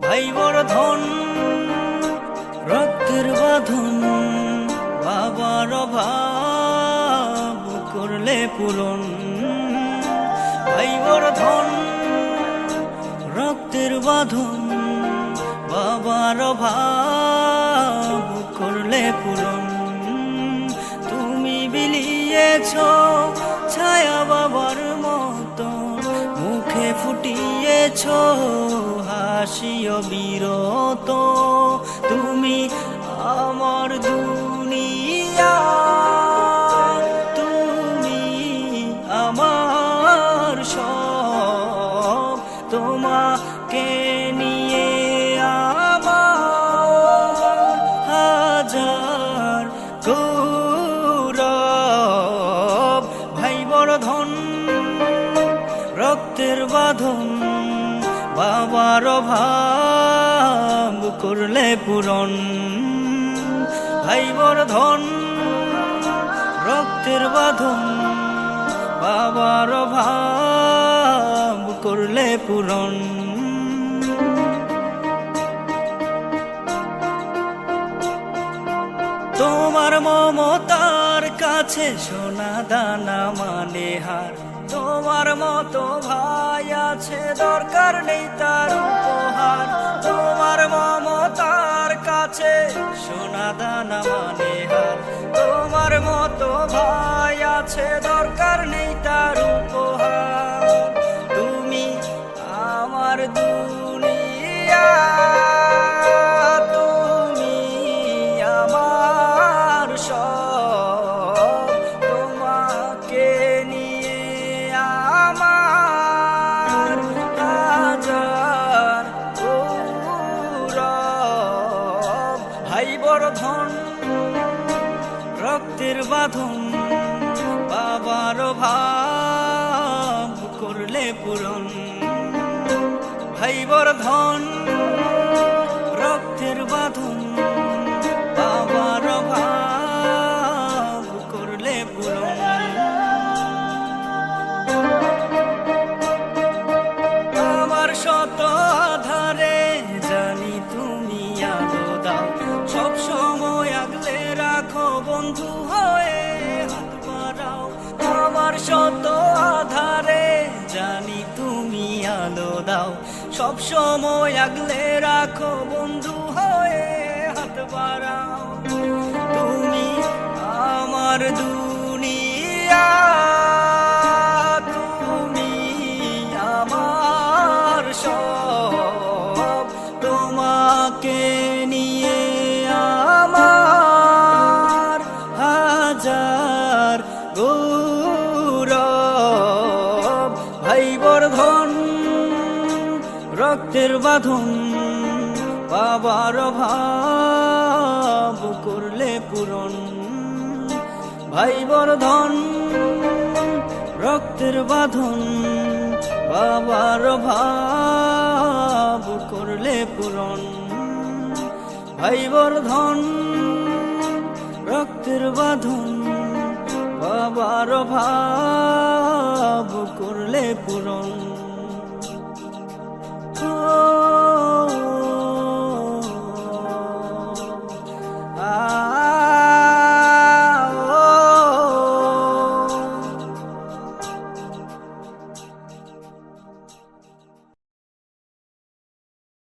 ভাই বড় ধন রক্তের বাঁধন, বাবার অভাব করলে পূরণ। ভাই বড় ধন রক্তের বাঁধন, বাবার অভাব করলে পূরণ। তুমি বিলিয়েছ ছায়া বাবার মতো, মুখে ফুটিয়েছ হাসি অবিরত। তুমি আমার দুনিয়া, তুমি আমার সব, তোমাকে নিয়ে আমার হাজার গৌরব। ভাই বড় ধন রক্তের বাঁধন, বাবার অভাব করলে পূরণ। ভাই বড় ধন রক্তের বাঁধন, বাবার অভাব করলে পূরণ। তোমার মমতার কাছে সোনা দানা মানে হার, তোমার মতো ভাই আছে দরকার নেই তার উপহার। তোমার মমতার কাছে সোনা দানা মানে হার, তোমার মতো ভাই আছে দরকার নেই তার উপহার। তুমি আমার দুনিয়া, তুমি আমার সব, তোমাকে নিয়ে আমার হাজার গৌরব। ভাই বড় ধন রক্তের বাঁধন, বাবার অভাব করলে পূরণ। ভাই বড় ধন রক্তের বাঁধন, বাবার অভাব করলে পূরণ। আমার শত আধারে জানি তুমি আলো দাও, সব সময় আগলে রাখো বন্ধু হয়ে হাত বাড়াও। আমার শত আধারে জানি তুমি আলো দাও, সব সময় আগলে রাখো বন্ধু হয়ে হাত বাড়াও। তুমি আমার দুনিয়া, তুমি আমার সব, তোমাকে নিয়ে আমার হাজার গৌরব। ভাই বড় ধন রক্তের বাঁধন, বাবার অভাব করলে পূরণ। ভাই বড় ধন রক্তের বাঁধন, বাবার অভাব করলে পূরণ। ভাই বড় ধন রক্তের বাঁধন, বাবার অভাব করলে পূরণ।